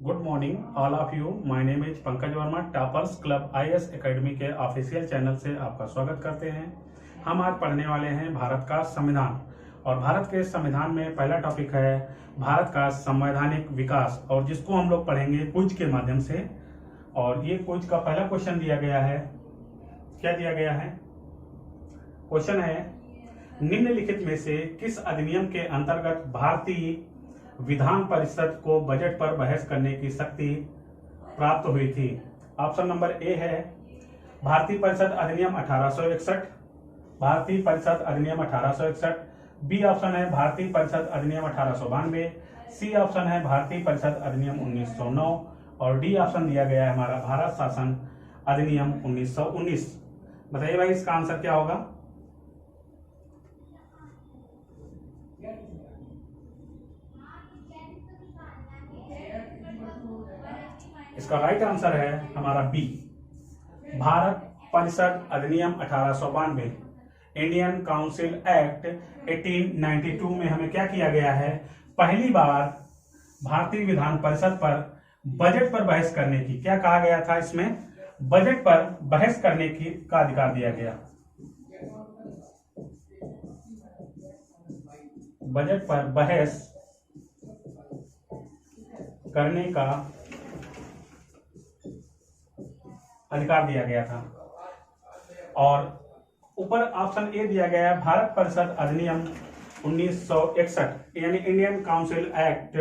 Good morning all of you. My name is Pankaj Verma. Toppers club IAS academy के official channel से आपका स्वागत करते हैं। हम आज पढ़ने वाले हैं भारत का संविधान, और भारत के संविधान में पहला टॉपिक है भारत का संवैधानिक विकास, और जिसको हम लोग पढ़ेंगे क्विज के माध्यम से। और ये क्विज का पहला क्वेश्चन दिया गया है। क्या दिया गया है? क्वेश्चन है, निम्नलिखित में से किस अधिनियम के अंतर्गत भारतीय विधान परिषद को बजट पर बहस करने की शक्ति प्राप्त हुई थी? ऑप्शन नंबर ए है भारतीय परिषद अधिनियम 1861, भारतीय परिषद अधिनियम 1861। बी ऑप्शन है भारतीय परिषद अधिनियम 1892। सी ऑप्शन है भारतीय परिषद अधिनियम 1909, और डी ऑप्शन दिया गया है हमारा भारत शासन अधिनियम 1919। बताइए भाई, इसका आंसर क्या होगा? इसका राइट आंसर है हमारा बी, भारत परिषद अधिनियम 1892। इंडियन काउंसिल एक्ट 1892 में हमें क्या किया गया है? पहली बार भारतीय विधान परिषद पर बजट पर बहस करने की, क्या कहा गया था इसमें? बजट पर बहस करने की का अधिकार दिया गया। बजट पर बहस करने का अधिकार दिया गया था। और ऊपर ऑप्शन ए दिया गया है भारत परिषद अधिनियम 1961, यानी इंडियन काउंसिल एक्ट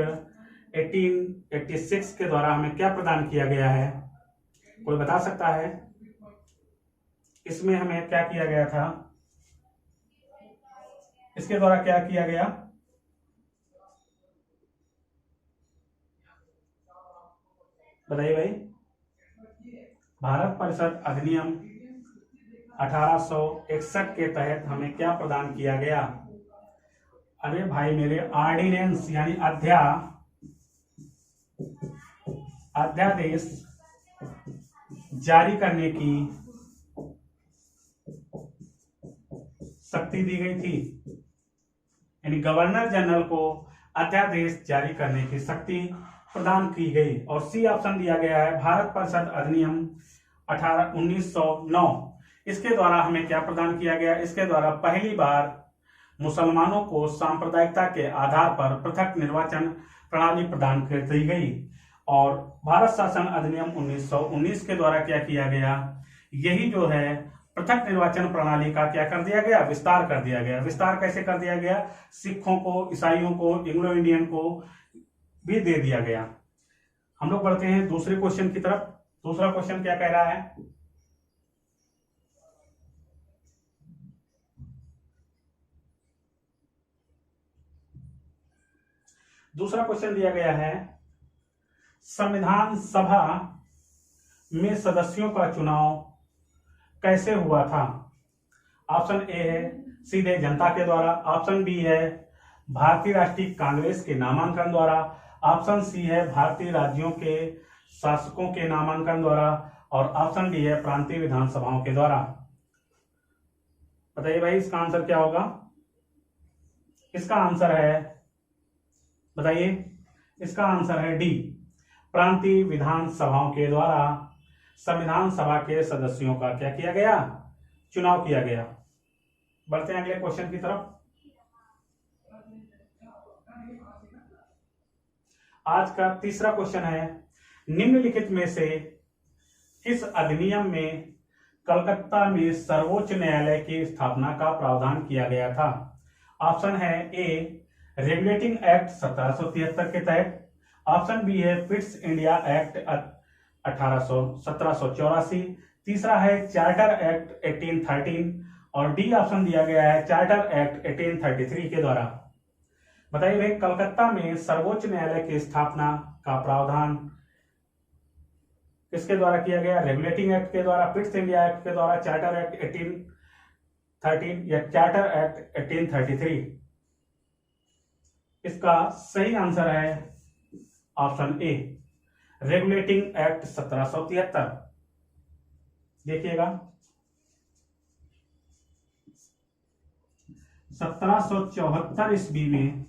1886 के द्वारा हमें क्या प्रदान किया गया है? कोई बता सकता है इसमें हमें क्या किया गया था? इसके द्वारा क्या किया गया? बताइए भाई। भारत परिषद अधिनियम 1861 के तहत हमें क्या प्रदान किया गया? अरे भाई मेरे, ऑर्डिनेंस यानी अध्यादेश जारी करने की शक्ति दी गई थी, यानी गवर्नर जनरल को अध्यादेश जारी करने की शक्ति प्रदान की गई। और सी ऑप्शन दिया गया है भारत परिषद अधिनियम 1909। इसके द्वारा हमें क्या प्रदान किया गया? इसके द्वारा पहली बार मुसलमानों को सांप्रदायिकता के आधार पर पृथक निर्वाचन प्रणाली प्रदान कर दी गई। और भारत शासन अधिनियम 1919 के द्वारा क्या किया गया? यही जो है पृथक निर्वाचन प्रणाली का क्या कर दिया गया? विस्तार कर दिया गया। विस्तार कैसे कर दिया गया? सिखों को, ईसाइयों को, एंग्लो इंडियन को भी दे दिया गया। हम लोग बढ़ते हैं दूसरे क्वेश्चन की तरफ। दूसरा क्वेश्चन क्या कह रहा है? दूसरा क्वेश्चन दिया गया है, संविधान सभा में सदस्यों का चुनाव कैसे हुआ था? ऑप्शन ए है सीधे जनता के द्वारा, ऑप्शन बी है भारतीय राष्ट्रीय कांग्रेस के नामांकन द्वारा, ऑप्शन सी है भारतीय राज्यों के शासकों के नामांकन द्वारा, और ऑप्शन डी है प्रांतीय विधानसभाओं के द्वारा। बताइए भाई, इसका आंसर क्या होगा? इसका आंसर है, बताइए, इसका आंसर है डी, प्रांतीय विधानसभाओं के द्वारा संविधान सभा के सदस्यों का क्या किया गया? चुनाव किया गया। बढ़ते हैं अगले क्वेश्चन की तरफ। आज का तीसरा क्वेश्चन है, निम्नलिखित में से किस अधिनियम में कलकत्ता में सर्वोच्च न्यायालय की स्थापना का प्रावधान किया गया था? ऑप्शन है ए रेगुलेटिंग एक्ट 1773 के तहत, ऑप्शन बी है पिट्स इंडिया एक्ट 1784, तीसरा है चार्टर एक्ट 1813, और डी ऑप्शन दिया गया है चार्टर एक्ट 1833 के द्वारा। बताइए भाई, कलकत्ता में सर्वोच्च न्यायालय की स्थापना का प्रावधान किसके द्वारा किया गया? रेगुलेटिंग एक्ट के द्वारा, पिट्स इंडिया एक्ट के द्वारा, चार्टर एक्ट 1813 या चार्टर एक्ट 1833? इसका सही आंसर है ऑप्शन ए, रेगुलेटिंग एक्ट 1773। देखिएगा, 1774 ईस्वी में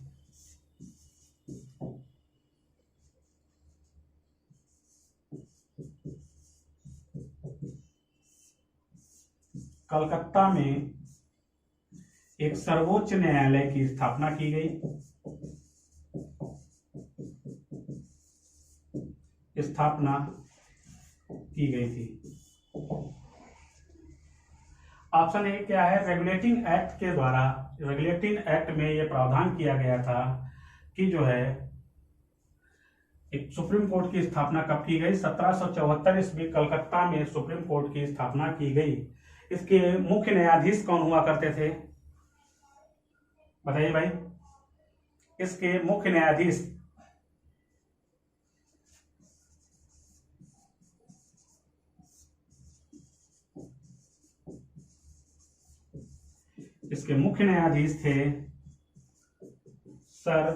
कलकत्ता में एक सर्वोच्च न्यायालय की स्थापना की गई। थी। ऑप्शन ए क्या है? रेगुलेटिंग एक्ट के द्वारा, रेगुलेटिंग एक्ट में यह प्रावधान किया गया था कि जो है एक सुप्रीम कोर्ट की स्थापना कब की गई? 1774 ईस्वी कलकत्ता में सुप्रीम कोर्ट की स्थापना की गई। इसके मुख्य न्यायाधीश कौन हुआ करते थे? बताइए भाई। इसके मुख्य न्यायाधीश थे सर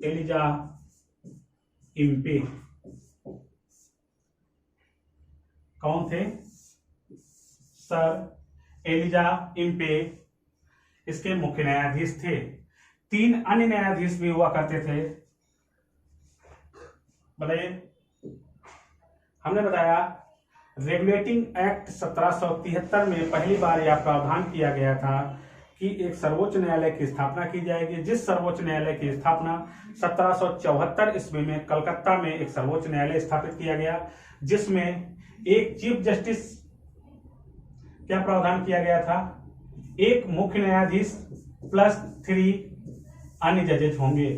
एलिजा इम्पे। कौन थे? सर एलिजा इम्पे इसके मुख्य न्यायाधीश थे। 3 अन्य न्यायाधीश भी हुआ करते थे। बताइए। हमने बताया रेगुलेटिंग एक्ट 1773 में पहली बार यह प्रावधान किया गया था कि एक सर्वोच्च न्यायालय की स्थापना की जाएगी, जिस सर्वोच्च न्यायालय की स्थापना 1774 ईस्वी में कलकत्ता में एक सर्वोच्च न्यायालय स्थापित किया गया, जिसमें एक चीफ जस्टिस क्या प्रावधान किया गया था? एक मुख्य न्यायाधीश प्लस 3 अन्य जजेज होंगे।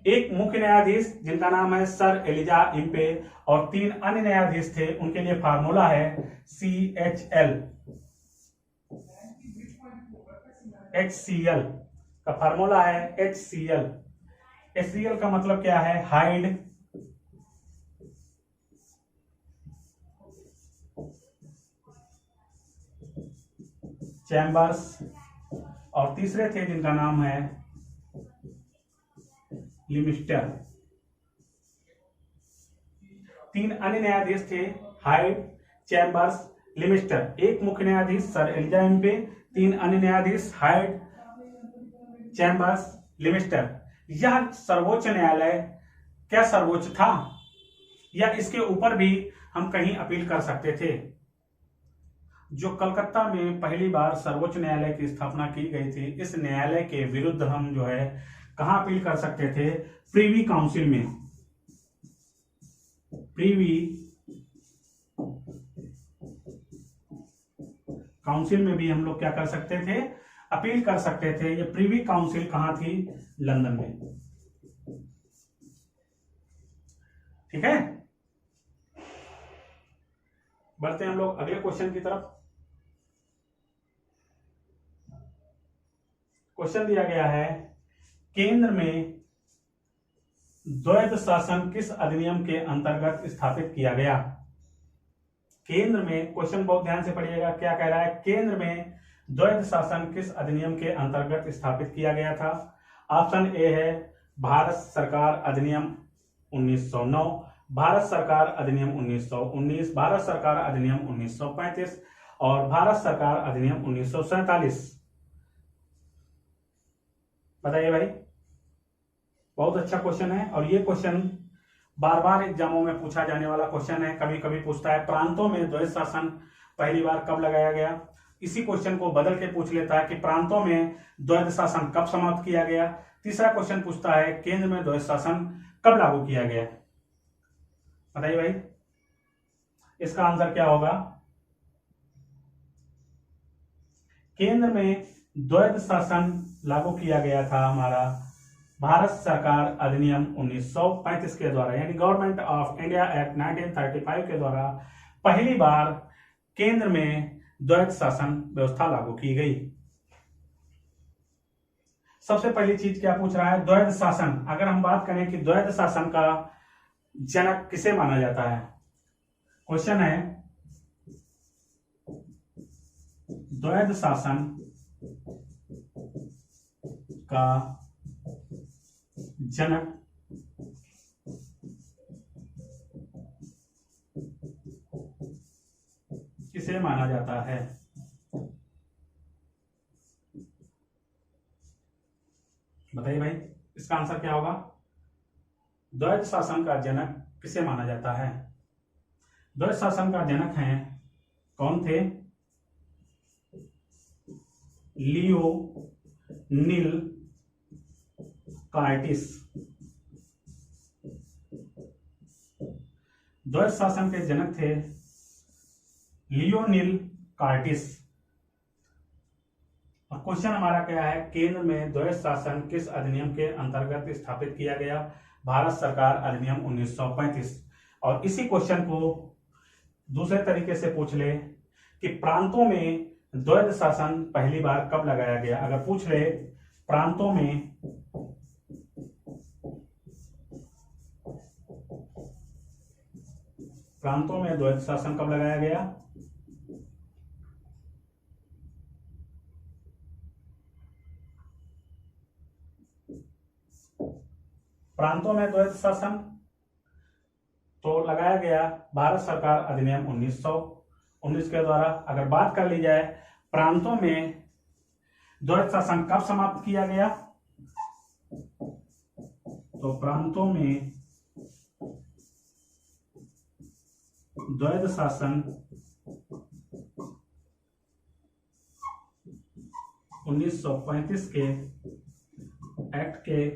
एक मुख्य न्यायाधीश जिनका नाम है सर एलिजा इम्पे और 3 अन्य न्यायाधीश थे, उनके लिए फार्मूला है CHL। HCL का फार्मूला है HCL। HCL का मतलब क्या है? हाइड, चैम्बर्स, और तीसरे थे जिनका नाम है लिमिस्टर। 3 अन्य न्यायाधीश थे हाइड, चैम्बर्स, लिमिस्टर। एक मुख्य न्यायाधीश सर एलिजा इम्पे, 3 अन्य न्यायाधीश हाइड, चैम्बर्स, लिमिस्टर। यह सर्वोच्च न्यायालय क्या सर्वोच्च था, या इसके ऊपर भी हम कहीं अपील कर सकते थे? जो कलकत्ता में पहली बार सर्वोच्च न्यायालय की स्थापना की गई थी, इस न्यायालय के विरुद्ध हम जो है कहां अपील कर सकते थे? प्रीवी काउंसिल में। प्रीवी काउंसिल में भी हम लोग क्या कर सकते थे? अपील कर सकते थे। ये प्रीवी काउंसिल कहां थी? लंदन में। ठीक है, बढ़ते हैं हम लोग अगले क्वेश्चन की तरफ। क्वेश्चन दिया गया है, केंद्र में द्वैध शासन किस अधिनियम के अंतर्गत स्थापित किया गया? केंद्र में, क्वेश्चन बहुत ध्यान से पढ़िएगा, क्या कह रहा है? केंद्र में द्वैध शासन किस अधिनियम के अंतर्गत स्थापित किया गया था? ऑप्शन ए है भारत सरकार अधिनियम 1909, भारत सरकार अधिनियम 1919, भारत सरकार अधिनियम 1935 और भारत सरकार अधिनियम 1947। बताइए भाई। बहुत अच्छा क्वेश्चन है, और ये क्वेश्चन बार बार एग्जामों में पूछा जाने वाला क्वेश्चन है। कभी कभी पूछता है प्रांतों में द्वैध शासन पहली बार कब लगाया गया। इसी क्वेश्चन को बदल के पूछ लेता है कि प्रांतों में द्वैध शासन कब समाप्त किया गया। तीसरा क्वेश्चन पूछता है केंद्र में द्वैध शासन कब लागू किया गया। बताइए भाई, इसका आंसर क्या होगा? केंद्र में द्वैध शासन लागू किया गया था हमारा भारत सरकार अधिनियम 1935 के द्वारा, यानी गवर्नमेंट ऑफ इंडिया एक्ट 1935 के द्वारा पहली बार केंद्र में द्वैध शासन व्यवस्था लागू की गई। सबसे पहली चीज क्या पूछ रहा है? द्वैध शासन। अगर हम बात करें कि द्वैध शासन का जनक किसे माना जाता है, क्वेश्चन है द्वैध शासन का जनक किसे माना जाता है? बताइए भाई, इसका आंसर क्या होगा? द्वैध शासन का जनक किसे माना जाता है? द्वैध शासन का जनक हैं, कौन थे? लियो नील कार्टिस। द्वैध शासन के जनक थे लियोनील कार्टिस। और क्वेश्चन हमारा क्या है, केंद्र में द्वैध शासन किस अधिनियम के अंतर्गत स्थापित किया गया? भारत सरकार अधिनियम 1935। और इसी क्वेश्चन को दूसरे तरीके से पूछ ले कि प्रांतों में द्वैध शासन पहली बार कब लगाया गया? अगर पूछ ले प्रांतों में द्वैध शासन कब लगाया गया? प्रांतों में द्वैध शासन तो लगाया गया भारत सरकार अधिनियम 1919 के द्वारा। अगर बात कर ली जाए प्रांतों में द्वैध शासन कब समाप्त किया गया, तो प्रांतों में द्वैध शासन 1935 के एक्ट के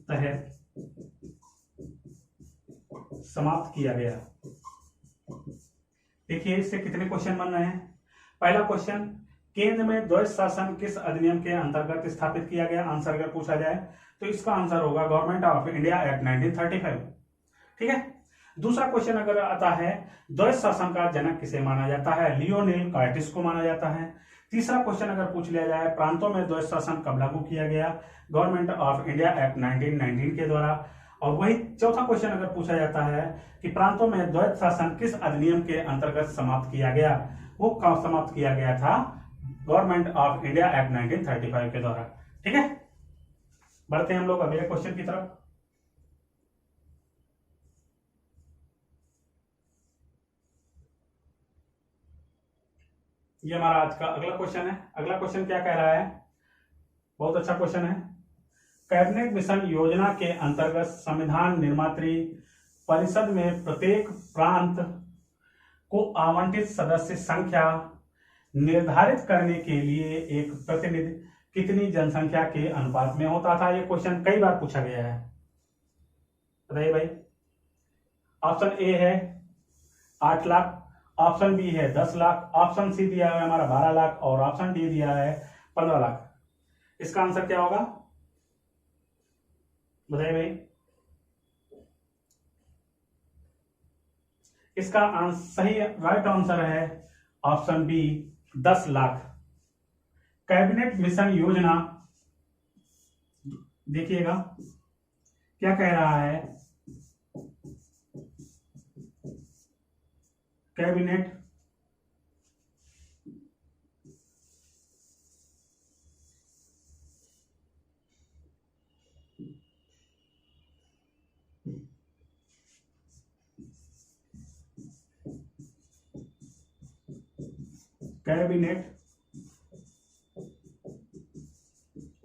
तहत समाप्त किया गया। देखिए इससे कितने क्वेश्चन बन रहे हैं। पहला क्वेश्चन, केंद्र में द्वैध शासन किस अधिनियम के अंतर्गत स्थापित किया गया? आंसर अगर पूछा जाए तो इसका आंसर होगा गवर्नमेंट ऑफ इंडिया एक्ट 1935। ठीक है। दूसरा क्वेश्चन अगर आता है, द्वैध शासन का जनक किसे माना जाता है? लियोनील कार्टिस को माना जाता है। तीसरा क्वेश्चन अगर पूछ लिया जाए, प्रांतों में द्वैध शासन कब लागू किया गया? गवर्नमेंट ऑफ इंडिया एक्ट 1919 के द्वारा। और वही चौथा क्वेश्चन अगर पूछा जाता है कि प्रांतों में द्वैध शासन किस अधिनियम के अंतर्गत समाप्त किया गया? वो कब समाप्त किया गया था? गवर्नमेंट ऑफ इंडिया एक्ट 1935 के द्वारा। ठीक है, बढ़ते हैं हम लोग अगले क्वेश्चन की तरफ। ये हमारा आज का अगला क्वेश्चन है। अगला क्वेश्चन क्या कह रहा है? बहुत अच्छा क्वेश्चन है। कैबिनेट मिशन योजना के अंतर्गत संविधान निर्मात्री परिषद में प्रत्येक प्रांत को आवंटित सदस्य संख्या निर्धारित करने के लिए एक प्रतिनिधि कितनी जनसंख्या के अनुपात में होता था? ये क्वेश्चन कई बार पूछा गया है, बताइए भाई। ऑप्शन ए है 8 लाख, ऑप्शन बी है 10 लाख, ऑप्शन सी दिया है हमारा 12 लाख और ऑप्शन डी दिया है 15 लाख। इसका आंसर क्या होगा, बताइए भाई। इसका सही राइट आंसर है option B 10 lakh. Cabinet mission योजना देखिएगा क्या कह रहा है। कैबिनेट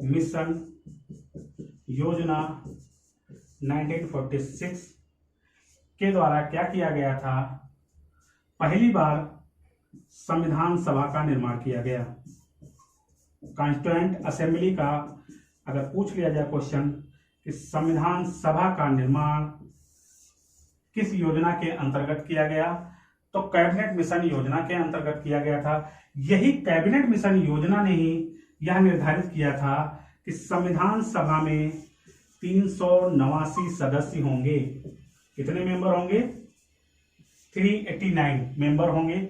मिशन योजना 1946 के द्वारा क्या किया गया था? पहली बार संविधान सभा का निर्माण किया गया। कॉन्स्टिट्यूएंट असेंबली का अगर पूछ लिया जाए क्वेश्चन कि संविधान सभा का निर्माण किस योजना के अंतर्गत किया गया, तो कैबिनेट मिशन योजना के अंतर्गत किया गया था। यही कैबिनेट मिशन योजना ने ही यह निर्धारित किया था कि संविधान सभा में 389 सदस्य होंगे। कितने मेंबर होंगे? 389 मेंबर होंगे।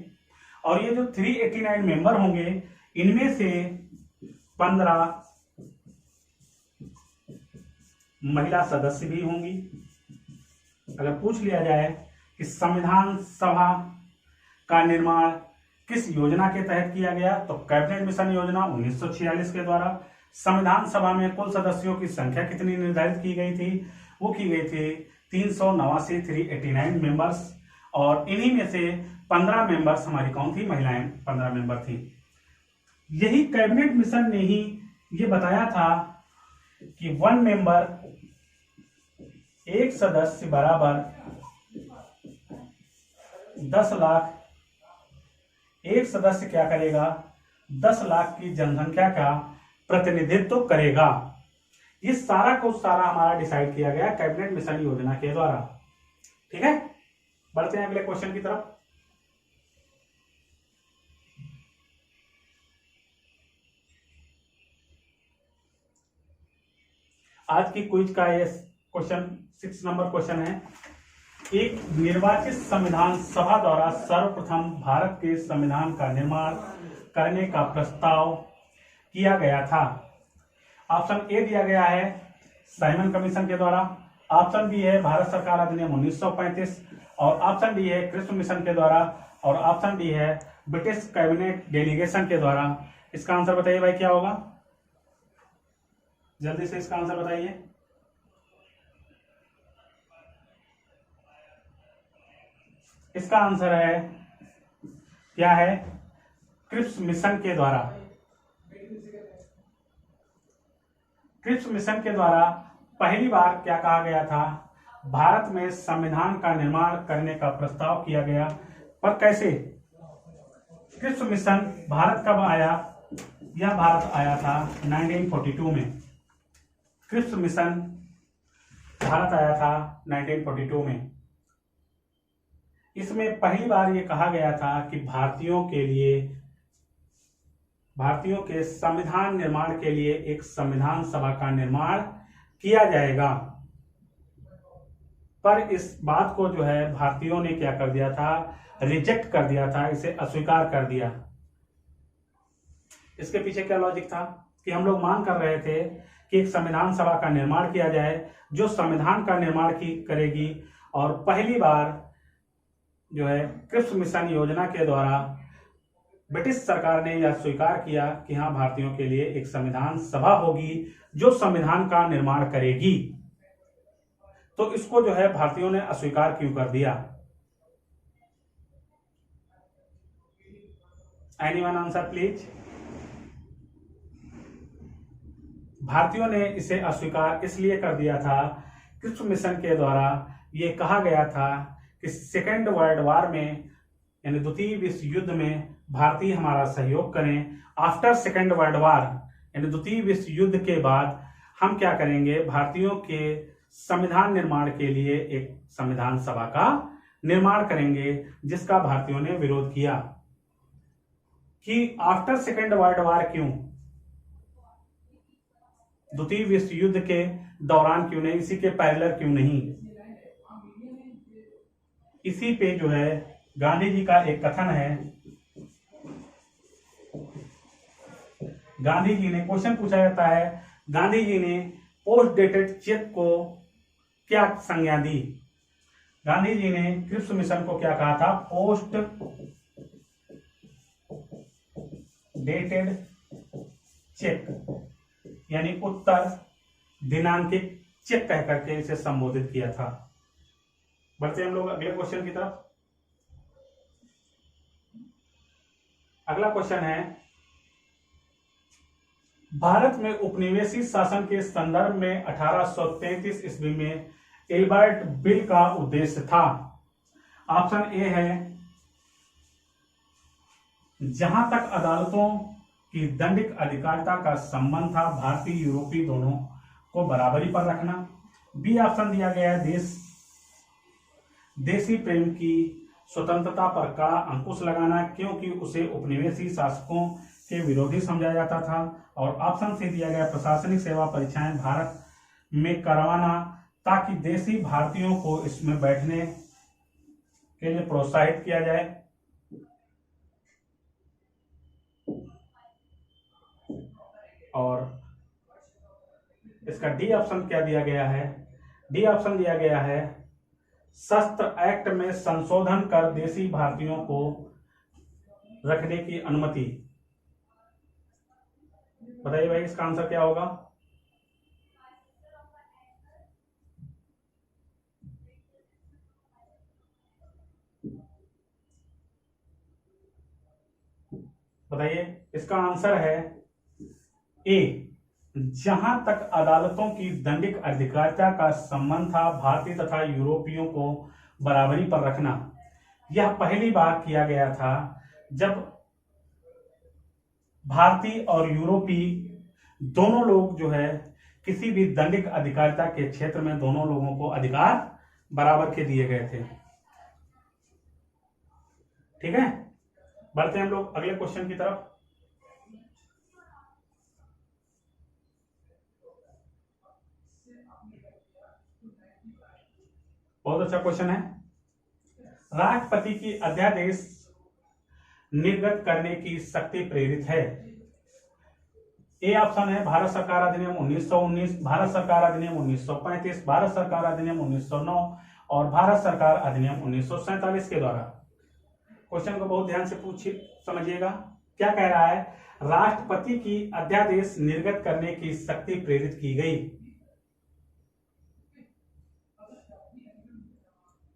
और ये जो 389 मेंबर होंगे, इनमें से 15 महिला सदस्य भी होंगी। अगर पूछ लिया जाए कि संविधान सभा का निर्माण किस योजना के तहत किया गया, तो कैबिनेट मिशन योजना 1946 के द्वारा। संविधान सभा में कुल सदस्यों की संख्या कितनी निर्धारित की गई थी? वो की गई थी 389 मेंबर्स। और इन्हीं में से 15 मेंबर्स हमारी कौन थी? महिलाएं 15 मेंबर थी। यही कैबिनेट मिशन ने ही ये बताया था कि 1 मेंबर एक सदस्य बराबर 10 लाख। एक सदस्य क्या करेगा? 10 लाख की जनसंख्या का प्रतिनिधित्व करेगा। ये सारा को सारा हमारा डिसाइड किया गया कैबिनेट मिशन योजना के द्वारा। ठीक है, बढ़ते हैं अगले क्वेश्चन की तरफ। आज की क्विज का ये क्वेश्चन 6 नंबर क्वेश्चन है। एक निर्वाचित संविधान सभा द्वारा सर्वप्रथम भारत के संविधान का निर्माण करने का प्रस्ताव किया गया था। ऑप्शन ए दिया गया है साइमन कमीशन के द्वारा, ऑप्शन बी है भारत सरकार अधिनियम 1935 और ऑप्शन डी है क्रिप्स मिशन के द्वारा और ऑप्शन डी है ब्रिटिश कैबिनेट डेलीगेशन के द्वारा। इसका आंसर बताइए भाई, क्या होगा? जल्दी से इसका आंसर बताइए। इसका आंसर है क्या है? क्रिप्स मिशन के द्वारा। क्रिप्स मिशन के द्वारा पहली बार क्या कहा गया था? भारत में संविधान का निर्माण करने का प्रस्ताव किया गया। पर कैसे? क्रिप्स मिशन भारत कब आया? यह भारत आया था 1942 में। क्रिप्स मिशन भारत आया था 1942 में। इसमें पहली बार यह कहा गया था कि भारतीयों के संविधान निर्माण के लिए एक संविधान सभा का निर्माण किया जाएगा। पर इस बात को जो है भारतीयों ने क्या कर दिया था? रिजेक्ट कर दिया था, इसे अस्वीकार कर दिया। इसके पीछे क्या लॉजिक था कि हम लोग मांग कर रहे थे कि एक संविधान सभा का निर्माण किया जाए जो संविधान का निर्माण करेगी। और पहली बार जो है क्रिप्स मिशन योजना के द्वारा ब्रिटिश सरकार ने यह स्वीकार किया कि हाँ, भारतीयों के लिए एक संविधान सभा होगी जो संविधान का निर्माण करेगी। तो इसको जो है भारतीयों ने अस्वीकार क्यों कर दिया? Anyone answer please. भारतीयों ने इसे अस्वीकार इसलिए कर दिया था, क्रिप्स मिशन के द्वारा यह कहा गया था कि सेकेंड वर्ल्ड वॉर में यानी द्वितीय विश्व युद्ध में भारतीय हमारा सहयोग करें। आफ्टर सेकेंड वर्ल्ड वॉर यानी द्वितीय विश्व युद्ध के बाद हम क्या करेंगे? भारतीयों के संविधान निर्माण के लिए एक संविधान सभा का निर्माण करेंगे, जिसका भारतीयों ने विरोध किया। कि आफ्टर सेकेंड वर्ल्ड वॉर क्यों? द्वितीय विश्व युद्ध के दौरान क्यों नहीं? इसी के पैरेलल क्यों नहीं? इसी पे जो है गांधी जी का एक कथन है। गांधी जी ने, क्वेश्चन पूछा जाता है, गांधी जी ने पोस्ट डेटेड चेक को क्या संज्ञा दी? गांधी जी ने क्रिप्स मिशन को क्या कहा था? पोस्ट डेटेड चेक यानी उत्तर दिनांकित चेक कह करके इसे संबोधित किया था। बढ़ते हैं हम लोग अगले क्वेश्चन की तरफ। अगला क्वेश्चन है, भारत में उपनिवेशी शासन के संदर्भ में 1833 ईस्वी में एल्बर्ट बिल का उद्देश्य था। ऑप्शन ए है जहां तक अदालतों की दंडिक अधिकारिता का संबंध था, भारतीय यूरोपीय दोनों को बराबरी पर रखना। बी ऑप्शन दिया गया है देशी प्रेम की स्वतंत्रता पर कड़ा अंकुश लगाना, क्योंकि उसे उपनिवेशी शासकों के विरोधी समझा जाता था। और ऑप्शन सी दिया गया प्रशासनिक सेवा परीक्षाएं भारत में करवाना, ताकि देशी भारतीयों को इसमें बैठने के लिए प्रोत्साहित किया जाए। और इसका डी ऑप्शन क्या दिया गया है? डी ऑप्शन दिया गया है शस्त्र एक्ट में संशोधन कर देशी भारतीयों को रखने की अनुमति। बताइए भाई, इसका आंसर क्या होगा? बताइए, इसका आंसर है ए जहां तक अदालतों की दंडिक अधिकारिता का संबंध था, भारतीय तथा यूरोपियों को बराबरी पर रखना, यह पहली बार किया गया था जब भारतीय और यूरोपी दोनों लोग जो है किसी भी दंडिक अधिकारिता के क्षेत्र में दोनों लोगों को अधिकार बराबर के दिए गए थे। ठीक है, बढ़ते हैं हम लोग अगले क्वेश्चन की तरफ। बहुत अच्छा क्वेश्चन है। राष्ट्रपति की अध्यादेश निर्गत करने की शक्ति प्रेरित है। ए ऑप्शन है भारत सरकार अधिनियम 1919, भारत सरकार अधिनियम 1935, भारत सरकार अधिनियम 1909 और भारत सरकार अधिनियम 1947 के द्वारा। क्वेश्चन को बहुत ध्यान से पूछिए, समझिएगा क्या कह रहा है। राष्ट्रपति की अध्यादेश निर्गत करने की शक्ति प्रेरित की गई।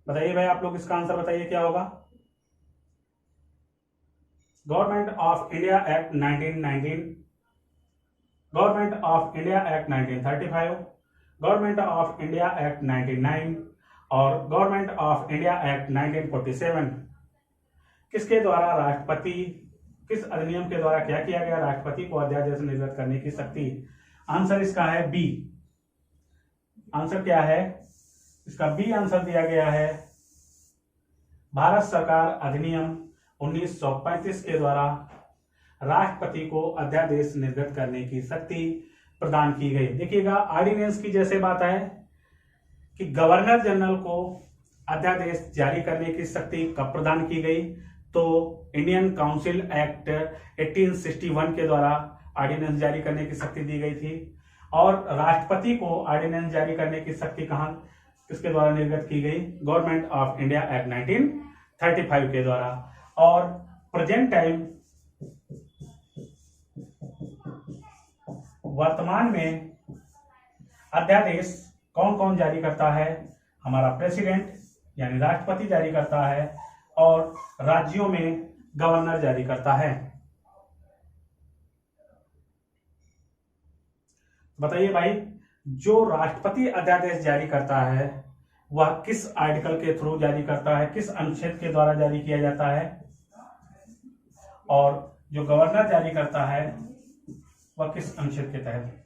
बताइए भाई, आप लोग इसका आंसर बताइए क्या होगा। Government of India act 1919, government of India act 1935, government of India act 1999 और गवर्नमेंट ऑफ इंडिया एक्ट 1947। किसके द्वारा राष्ट्रपति, किस अधिनियम के द्वारा क्या किया गया, राष्ट्रपति को अध्यादेश निर्गत करने की शक्ति। आंसर इसका है बी। आंसर क्या है इसका? बी आंसर दिया गया है। भारत सरकार अधिनियम 1935 के द्वारा राष्ट्रपति को अध्यादेश निर्गत करने की शक्ति प्रदान की गई। देखिएगा, ऑर्डिनेंस की जैसे बात है कि गवर्नर जनरल को अध्यादेश जारी करने की शक्ति कब प्रदान की गई, तो इंडियन काउंसिल एक्ट 1861 के द्वारा ऑर्डिनेंस जारी करने की शक्ति दी गई थी। और राष्ट्रपति को ऑर्डिनेंस जारी करने की शक्ति कहां, किसके द्वारा निर्गत की गई? गवर्नमेंट ऑफ इंडिया एक्ट 1935 के द्वारा। और प्रेजेंट टाइम, वर्तमान में अध्यादेश कौन कौन जारी करता है? हमारा प्रेसिडेंट यानी राष्ट्रपति जारी करता है और राज्यों में गवर्नर जारी करता है। बताइए भाई, जो राष्ट्रपति अध्यादेश जारी करता है वह किस आर्टिकल के थ्रू जारी करता है, किस अनुच्छेद के द्वारा जारी किया जाता है? और जो गवर्नर जारी करता है वह किस अनुच्छेद के तहत?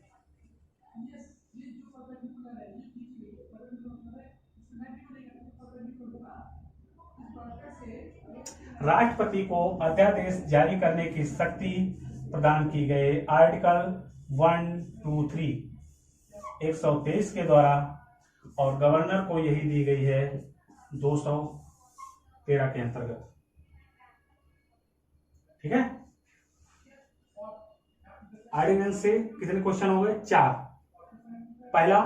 राष्ट्रपति को अध्यादेश जारी करने की शक्ति प्रदान की गई आर्टिकल 123 123 के द्वारा, और गवर्नर को यही दी गई है 213 के अंतर्गत। ठीक है, ऑर्डिनेंस से कितने क्वेश्चन हो गए? 4। पहला,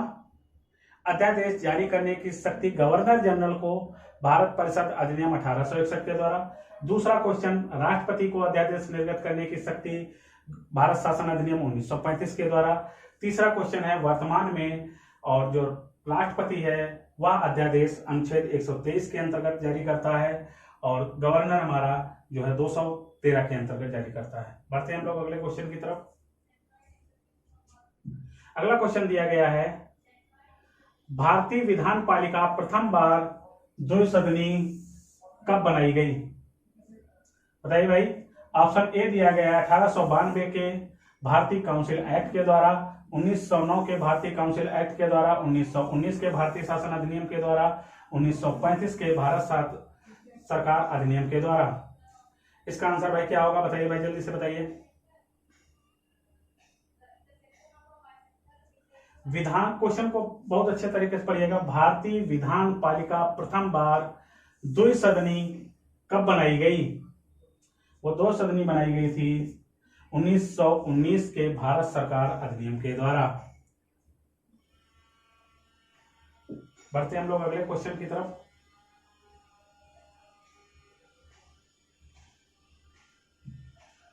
अध्यादेश जारी करने की शक्ति गवर्नर जनरल को भारत परिषद अधिनियम 1861 के द्वारा। दूसरा क्वेश्चन, राष्ट्रपति को अध्यादेश निर्गत करने की शक्ति भारत शासन अधिनियम 1935 के द्वारा। तीसरा क्वेश्चन है वर्तमान में, और जो राष्ट्रपति है वह अध्यादेश अनुच्छेद 123 के अंतर्गत जारी करता है, और गवर्नर हमारा जो है 213 के अंतर्गत जारी करता है। बढ़ते हैं हम लोग अगले क्वेश्चन की तरफ। अगला क्वेश्चन दिया गया है, भारतीय विधान पालिका प्रथम बार द्विसदनी कब बनाई गई? बताइए भाई। ऑप्शन ए दिया गया है 1892 के भारतीय काउंसिल एक्ट के द्वारा, 1909 के भारतीय काउंसिल एक्ट के द्वारा, 1919 के भारतीय शासन अधिनियम के द्वारा, 1935 के भारत सरकार अधिनियम के द्वारा। इसका आंसर भाई क्या होगा? बताइए भाई, जल्दी से बताइए। विधान, क्वेश्चन को बहुत अच्छे तरीके से पढ़िएगा। भारतीय विधान पालिका प्रथम बार द्विसदनी कब बनाई गई? वो 2 सदनी बनाई गई थी 1919 के भारत सरकार अधिनियम के द्वारा। बढ़ते हैं हम लोग अगले क्वेश्चन की तरफ।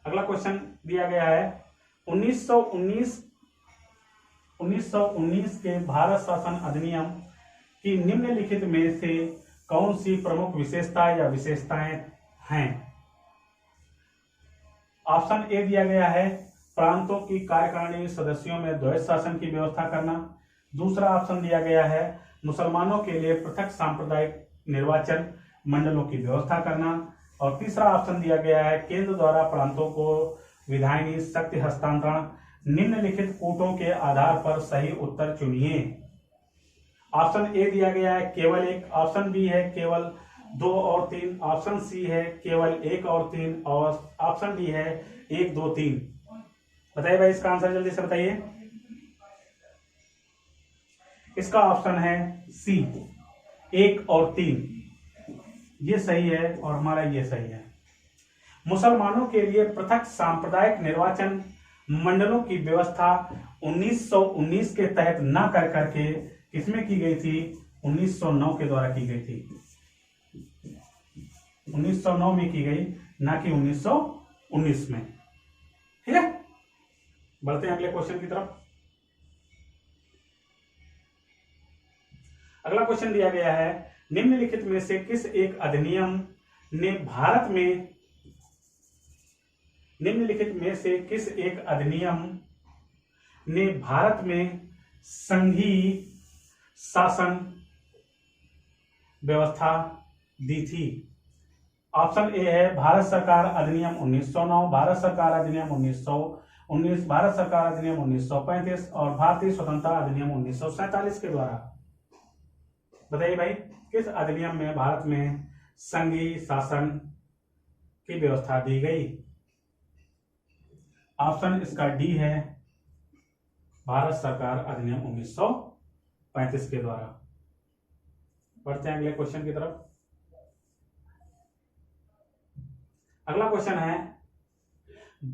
अगला क्वेश्चन दिया गया है, 1919 के भारत शासन अधिनियम की निम्नलिखित में से कौन सी प्रमुख विशेषता या विशेषताएं हैं? ऑप्शन ए दिया गया है प्रांतों की कार्यकारिणी सदस्यों में द्वैध शासन की व्यवस्था करना। दूसरा ऑप्शन दिया गया है मुसलमानों के लिए पृथक सांप्रदायिक निर्वाचन मंडलों की व्यवस्था करना। और तीसरा ऑप्शन दिया गया है केंद्र द्वारा प्रांतों को विधायनी शक्ति हस्तांतरण। निम्नलिखित कूटों के आधार पर सही उत्तर चुनिए। ऑप्शन ए दिया गया है केवल 1, ऑप्शन बी है केवल 2 और 3, ऑप्शन सी है केवल 1 और 3 और ऑप्शन डी है 1, 2, 3। बताइए भाई इसका आंसर जल्दी से बताइए। इसका ऑप्शन है सी 1 और 3, ये सही है और हमारा ये सही है। मुसलमानों के लिए पृथक सांप्रदायिक निर्वाचन मंडलों की व्यवस्था 1919 के तहत न कर करके किसमें की गई थी? 1909 के द्वारा की गई थी। 1909 में की गई, ना कि 1919 में। ठीक है, बढ़ते हैं अगले क्वेश्चन की तरफ। अगला क्वेश्चन दिया गया है निम्नलिखित में से किस एक अधिनियम ने भारत में संघीय शासन व्यवस्था दी थी? ऑप्शन ए है भारत सरकार अधिनियम 1909, भारत सरकार अधिनियम 1919, भारत सरकार अधिनियम 1935 और भारतीय स्वतंत्रता अधिनियम 1947 के द्वारा। बताइए भाई किस अधिनियम में भारत में संघीय शासन की व्यवस्था दी गई? ऑप्शन इसका डी है भारत सरकार अधिनियम 1935 के द्वारा। बढ़ते हैं अगले क्वेश्चन की तरफ। अगला क्वेश्चन है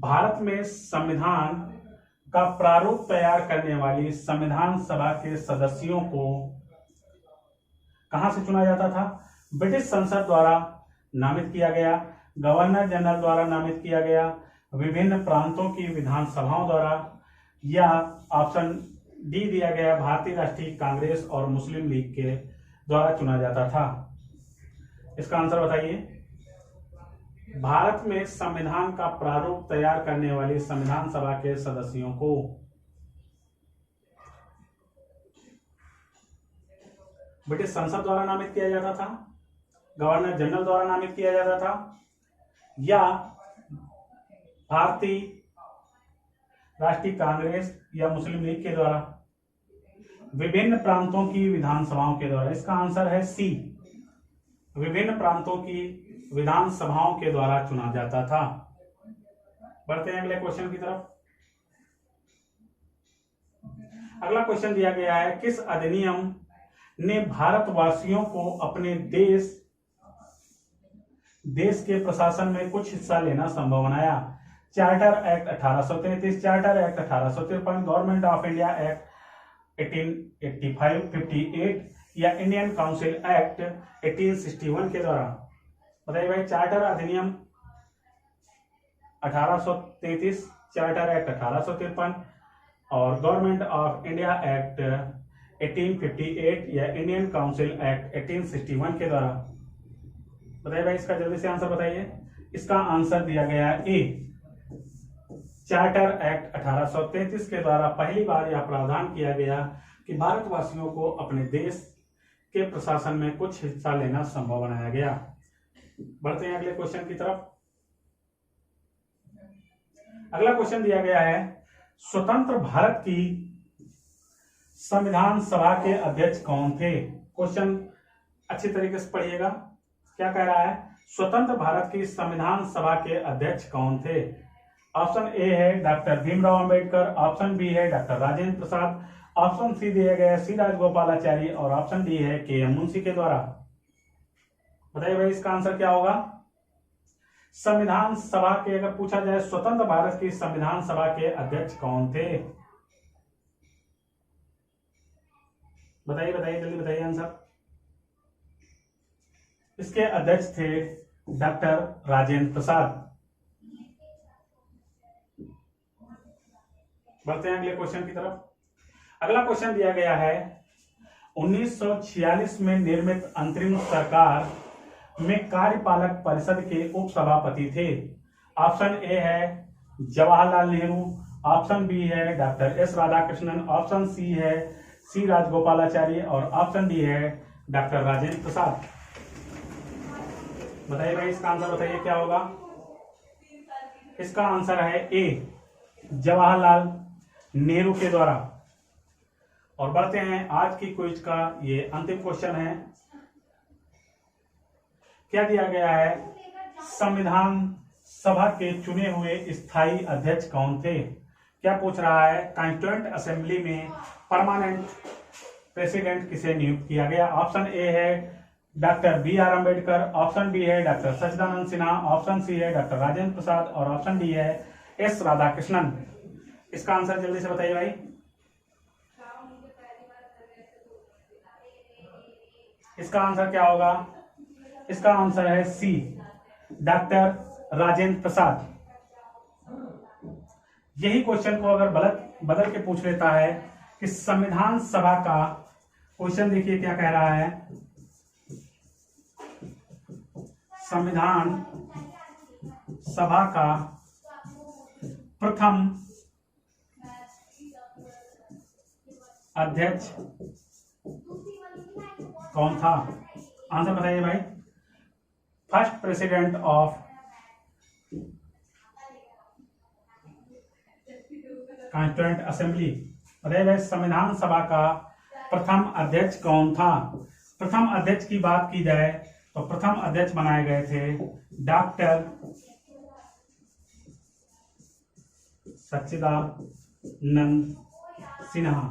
भारत में संविधान का प्रारूप तैयार करने वाली संविधान सभा के सदस्यों को कहां से चुना जाता था? ब्रिटिश संसद द्वारा नामित किया गया, गवर्नर जनरल द्वारा नामित किया गया, विभिन्न प्रांतों की विधानसभाओं द्वारा, या ऑप्शन डी दिया गया भारतीय राष्ट्रीय कांग्रेस और मुस्लिम लीग के द्वारा चुना जाता था। इसका आंसर बताइए। भारत में संविधान का प्रारूप तैयार करने वाली संविधान सभा के सदस्यों को ब्रिटिश संसद द्वारा नामित किया जाता था, गवर्नर जनरल द्वारा नामित किया जाता था, या भारतीय राष्ट्रीय कांग्रेस या मुस्लिम लीग के द्वारा, विभिन्न प्रांतों की विधानसभाओं के द्वारा। इसका आंसर है सी, विभिन्न प्रांतों की विधानसभाओं के द्वारा चुना जाता था। बढ़ते हैं अगले क्वेश्चन की तरफ। अगला क्वेश्चन दिया गया है किस अधिनियम ने भारतवासियों को अपने देश के प्रशासन में कुछ हिस्सा लेना संभव बनाया? Charter act 1833, charter act 1853, government of India act 1858 या इंडियन काउंसिल एक्ट 1861 के द्वारा। बताइए भाई चार्टर अधिनियम 1833, चार्टर एक्ट 1853 और गवर्नमेंट ऑफ इंडिया एक्ट 1858 या इंडियन काउंसिल एक्ट 1861 के द्वारा। बताइए भाई इसका जल्दी से आंसर बताइए। इसका आंसर दिया गया ए, चार्टर एक्ट 1833 के द्वारा पहली बार यह प्रावधान किया गया कि भारतवासियों को अपने देश के प्रशासन में कुछ हिस्सा लेना संभव बनाया गया। बढ़ते हैं अगले क्वेश्चन की तरफ। अगला क्वेश्चन दिया गया है स्वतंत्र भारत की संविधान सभा के अध्यक्ष कौन थे? क्वेश्चन अच्छी तरीके से पढ़िएगा। क्या कह रहा है? स्वतंत्र भारत की संविधान सभा के अध्यक्ष कौन थे? ऑप्शन ए है doctor Bhimrao Ambedkar, option B है doctor Rajendra Prasad, option C दिया गया सी राजगोपालाचारी और ऑप्शन डी है के एम मुंशी के द्वारा। बताइए भाई इसका आंसर क्या होगा? संविधान सभा के अगर पूछा जाए स्वतंत्र भारत की संविधान सभा के अध्यक्ष कौन थे? बताइए बताइए जल्दी बताइए आंसर। इसके अध्यक्ष थे डॉक्टर राजेंद्र प्रसाद। बढ़ते हैं अगले क्वेश्चन की तरफ। अगला क्वेश्चन दिया गया है 1946 में निर्मित अंतरिम सरकार में कार्यपालक परिषद के उपसभापति थे। ऑप्शन ए है जवाहरलाल नेहरू, ऑप्शन बी है doctor S Radhakrishnan, option C है सी राजगोपालाचारी और ऑप्शन डी है डॉक्टर राजेंद्र प्रसाद। बताइए भाई, इसका आंसर बताइए क्या होगा। इसका आंसर है ए, जवाहरलाल नेहरू के द्वारा। और बढ़ते हैं आज की क्विज का ये अंतिम क्वेश्चन है। क्या दिया गया है, संविधान सभा के चुने हुए स्थायी अध्यक्ष कौन थे। क्या पूछ रहा है, कॉन्स्टिट्यूएंट असेंबली में परमानेंट प्रेसिडेंट किसे नियुक्त किया गया। ऑप्शन ए है doctor B R Ambedkar, option B है doctor Sachchidananda Sinha, option C है डॉक्टर राजेंद्र प्रसाद और ऑप्शन डी है एस राधाकृष्णन। इसका आंसर जल्दी से बताइए भाई। इसका आंसर क्या होगा, इसका आंसर है सी, डॉक्टर राजेंद्र प्रसाद। यही क्वेश्चन को अगर बदल के पूछ लेता है कि संविधान सभा का, क्वेश्चन देखिए क्या कह रहा है, संविधान सभा का प्रथम अध्यक्ष कौन था। आंसर बताइए भाई। First president of constituent assembly, बताइए भाई, संविधान सभा का प्रथम अध्यक्ष कौन था। प्रथम अध्यक्ष की बात की जाए तो प्रथम अध्यक्ष बनाए गए थे डॉक्टर सच्चिदानंद सिन्हा।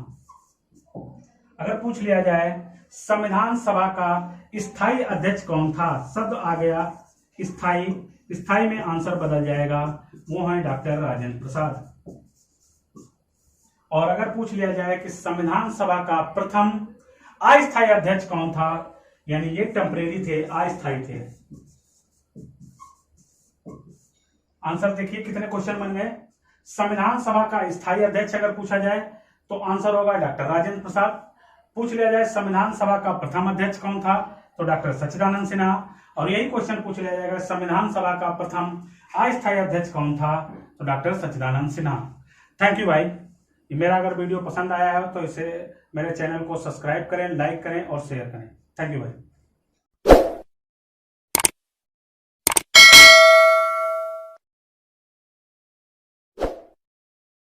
अगर पूछ लिया जाए संविधान सभा का स्थायी अध्यक्ष कौन था, शब्द आ गया स्थायी, स्थायी में आंसर बदल जाएगा, वो है डॉक्टर राजेंद्र प्रसाद। और अगर पूछ लिया जाए कि संविधान सभा का प्रथम अस्थायी अध्यक्ष कौन था, यानी ये टेम्परेरी थे, अस्थायी थे। आंसर देखिए कितने क्वेश्चन बन गए। संविधान सभा का स्थायी अध्यक्ष अगर पूछा जाए तो आंसर होगा डॉक्टर राजेंद्र प्रसाद। पूछ लिया जाए संविधान सभा का प्रथम अध्यक्ष कौन था, तो डॉक्टर सच्चिदानंद सिन्हा। और यही क्वेश्चन पूछ लिया जाएगा संविधान सभा का प्रथम अस्थायी अध्यक्ष कौन था, तो doctor Sachchidananda Sinha. Thank you भाई। मेरा अगर वीडियो पसंद आया है तो इसे मेरे चैनल को सब्सक्राइब करें, लाइक करें और शेयर करें। थैंक यू भाई।